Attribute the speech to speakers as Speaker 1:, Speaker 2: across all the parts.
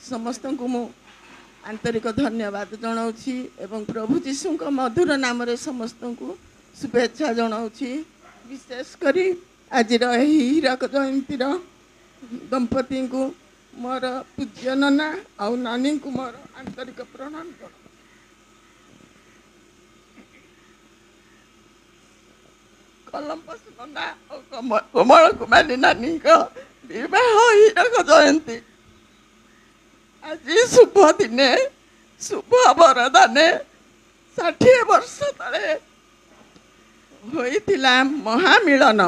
Speaker 1: समस्त को मु आंतरिक धन्यवाद जनाऊँगी एवं प्रभु जीशु मधुर नाम समस्त को शुभेच्छा जनाऊँगी। विशेषकर आज हीरक जयंती दंपति को मोर पूज्य नना आउ नानी को मोर आंतरिक प्रणाम कलम्बस नना और कमल कुमारी नानी का विवाह हीरक जयंती आज शुभ दिने शुभ वरदाने 60 वर्ष तले होइथिला महामिलन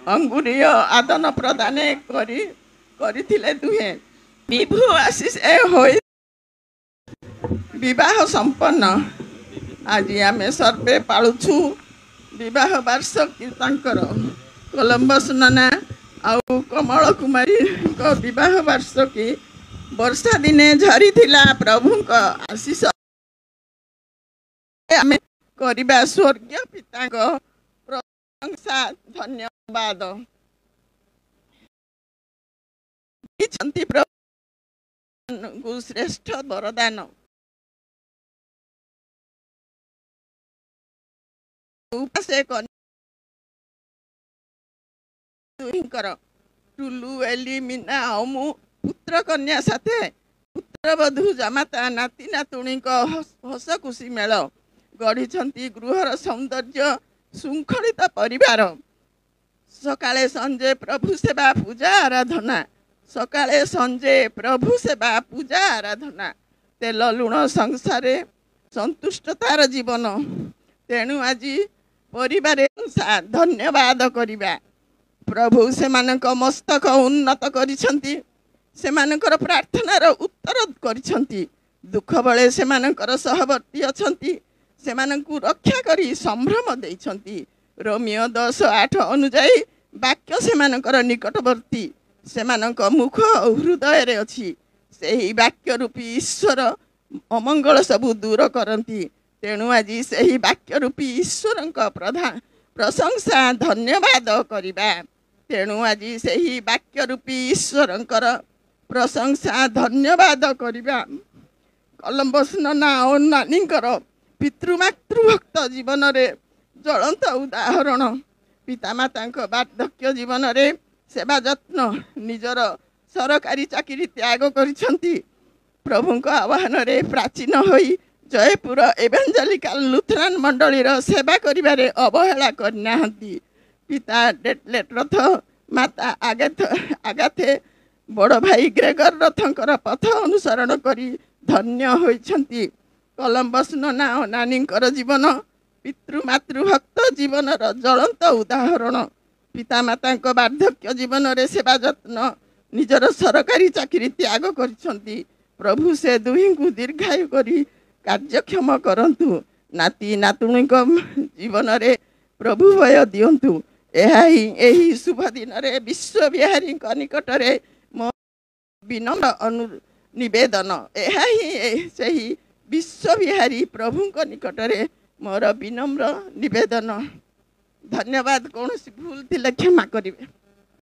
Speaker 1: अंगुरीय आदान प्रदान करिथिले दुहे विभु आशीष होई विवाह संपन्न। आज आम सर्वे पालुछु विवाह वार्षिकी तांकर कोलंबस नना आउ कमल कुमारी को विवाह वार्षिकी वर्षा दिने झरी थिला प्रभु का आशीष आम करबा स्वर्गीय पिता को प्रशंसा धन्यवाद प्रभु श्रेष्ठ वरदान से टुलु एली मीना अमु पुत्र कन्या साथे पुत्रवधू जमाता नाती नातुणी को हस खुशी मेल गढ़ी गृहर सौंदर्य श्रृंखलित परिवार सकाळे संजे प्रभु सेवा पूजा आराधना सकाळे संजे प्रभु सेवा पूजा आराधना तेल लुण संसारे संतुष्टतार जीवन तेणु आज परिवार धन्यवाद करिबा प्रभु सेमानक मस्तक उन्नत करिसंती सेमानकर प्रार्थनार उत्तर करिसंती दुख बेले सेमानकर सहवर्ती अछंती सेमानकु रक्षा करी संभ्रम देइछंती रोमियो 10:8 अनुଯାयी वाक्य सेमानकर निकटवर्ती सेमानक मुख हृदय रे अछि सेही वाक्य रूपी ईश्वर अमंगल सबु दूर करंती तेणु आज सेही वाक्य रूपी ईश्वरक प्रशंसा धन्यवाद करिबा तेणु आज सेही वाक्य रूपी ईश्वरकर प्रशंसा धन्यवाद करिबा कलम्बस नना और नानीकर पितृमातृभक्त जीवन रे ज्वलंत उदाहरण पितामाता वार्धक्य जीवन रे सेवा जत्न निजर सरकारी चाकरी त्याग करिसंती प्रभु आह्वान रे प्राचीन होई जयपुर एवेंजेलिकल लुथरान मंडली सेवा करिबारे अवहेला करनाहंती पिता डेटलेट रथ माता आगाथे बड़ भाई ग्रेगर रथंकर पथ अनुसरण करी धन्य होइछंती कलम्बस नना नानींकर जीवन पितृमातृभक्त जीवन ज्वलंत उदाहरण पितामाता वार्धक्य जीवन रे सेवा जत्न निजर सरकारी चाकरी त्याग करिसंती प्रभु से दुही को दीर्घायु करी कार्यक्षम करंतु नाती नातुणी जीवन रे प्रभु भय दियंतु एही शुभ दिन रे विश्व विहारी निकट रे मो विनम्र निवेदन एही विश्व विहारी प्रभु निकट रे मोर विनम्र निवेदन धन्यवाद कौन भूल थिले क्षमा करिवे।